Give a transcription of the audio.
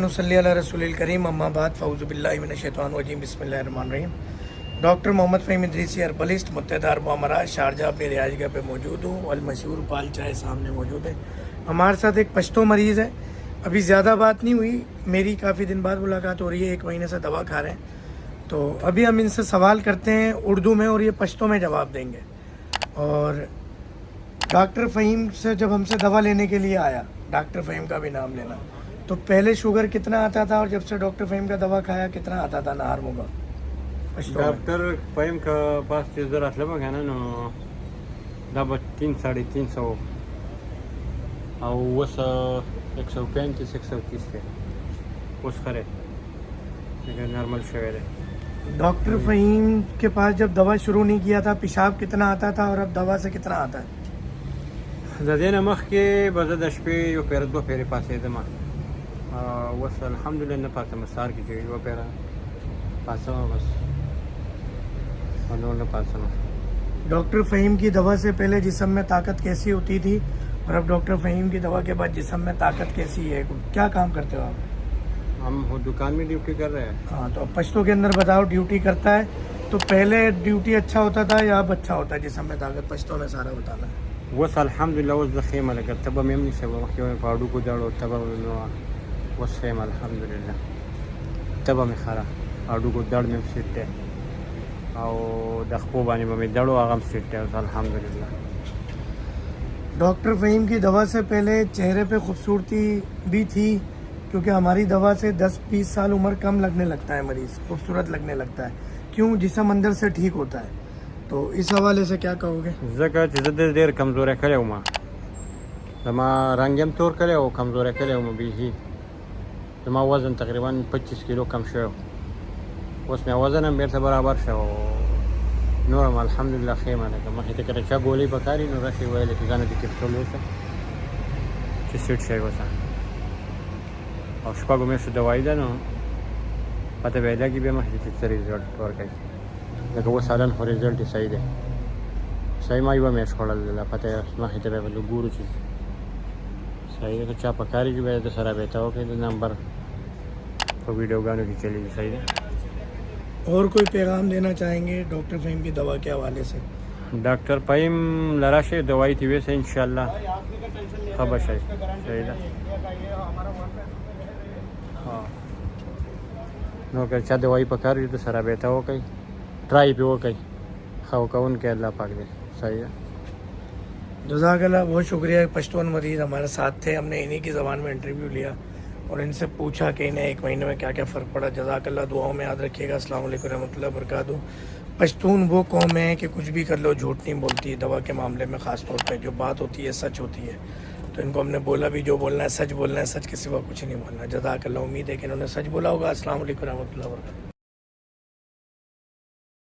नुसल्ली अला रसूलिल करीम अम्मा बाद फ़ऊज़ु बिल्लाहि मिनश शैतानिर रजीम बिस्मिल्लाहिर्रहमानिर्रहीम। डॉक्टर मोहम्मद फ़हीम इदरीसी हर्बलिस्ट मुत्तहदा अरब अमारात शारजाह अपनी रिहाइशगाह पे मौजूद हूँ। अल मशहूर पाल चाय सामने मौजूद है। हमारे साथ एक पश्तो मरीज़ है। अभी ज़्यादा बात नहीं हुई, मेरी काफ़ी दिन बाद मुलाकात हो रही है। 1 महीने से दवा खा रहे हैं, तो अभी हम इनसे सवाल करते हैं उर्दू में और ये पश्तो में जवाब देंगे। और डॉक्टर फ़हीम से जब हमसे दवा लेने के लिए आया, डॉक्टर फ़हीम का भी नाम लेना, तो पहले शुगर कितना आता था और जब से डॉक्टर फ़हीम का दवा खाया कितना आता था नहार मुगा? डॉक्टर फ़हीम का पास जर असलं मग है ना दबा 300-350 और वस 135-130 थे उस खरे नॉर्मल शुगर है। डॉक्टर फ़हीम के पास जब दवा शुरू नहीं किया था पेशाब कितना आता था और अब दवा से कितना आता है? زدينا مخكي بزد شپې یو پیر دوه پیرې پاسېدم وس الحمدلله نه پاتم سار کې چې یو پیره پاسم بس نور نه پاسم। डॉक्टर फ़हीम की दवा से पहले जिस्म में ताकत कैसी होती थी और अब डॉक्टर फ़हीम की दवा के बाद जिस्म में ताकत कैसी है? क्या काम करते हो आप? हम वो दुकान में ड्यूटी कर रहे हैं। हाँ, तो अब पश्तो के अंदर बताओ, ड्यूटी करता है तो पहले ड्यूटी अच्छा होता था या अब अच्छा होता है? जिस्म में ताकत पश्तो में सारा बताना है। وس الحمدلله وس د خیمه لګر تبه مې هم نشه مخکې مې پاډو کو داړو تبه نو وس خیمه الحمدلله تبه مې خره اډو کو داړ مې سیټه او د خپو باندې مې داړو هغه سیټه الحمدلله। डॉक्टर फ़हीम की दवा से पहले चेहरे पे खूबसूरती भी थी, क्योंकि हमारी दवा से 10-20 साल उम्र कम लगने लगता है, मरीज़ खूबसूरत लगने लगता है। क्यों? जिस्म अंदर से ठीक होता है। तो इस हवाले से क्या कहोगे? ځکه چې زه ډېر کمزوری کړی وم، زما رنګ هم تور کړی او کمزوری کړی وم بیخي. زما وزن تقریبا 25 کیلو کم شوی و. اوس مې وزن هم بېرته برابر شو او نور هم الحمدلله ښه یم. لکه مخکې ته کله چا ګولۍ پکار وي نو راشي ویلی چې ځانه دې کپسول وڅه چې سیټ شی وڅه او شپږو میاشتو دوایي ده نو پته به یې لګي بیا مخکې چې څه ریزلټ ورکوي. لکه اوس حالا خو ریزلټ یې صحیح دی، صحیح ما یوه میاشت خوړل ده پته مخکې ته بیا به ګورو چې صحیح ده. که چا پکار وي بیا د سره رابطه وکړئ، د نمبر په ویډیوګانو کې چلیږي. صحیح ده. और कोई पैगाम देना चाहेंगे डॉक्टर फ़हीम की दवा के हवाले से? डॉक्टर फ़हीम लराशे दवाई थी वैसे इंशाल्लाह खबर है। सही है। हाँ नो कर चा दवाई पकार तो सरा बेटा हो कहीं ट्राई पे हो कहीं खाओ का उनके अल्लाह पाक दे। सही है। जज़ाकल्लाह, बहुत शुक्रिया। पश्तून मरीज़ हमारे साथ थे, हमने इन्हीं की ज़बान में इंटरव्यू लिया और इनसे पूछा कि इन्हें 1 महीने में क्या क्या फ़र्क पड़ा। जज़ाकल्लाह, दुआओं में याद रखिएगा। अस्सलाम वालेकुम रहमतुल्लाहि व बरकातहू। पश्तून वो कौम है कि कुछ भी कर लो झूठ नहीं बोलती, दवा के मामले में ख़ास तौर पे जो बात होती है सच होती है। तो इनको हमने बोला भी जो बोलना है सच बोलना है, सच के सिवा कुछ नहीं बोलना। जज़ाकल्लाह, उम्मीद है कि इन्होंने सच बोला होगा। अस्सलाम वालेकुम रहमतुल्लाहि व बरकातहू।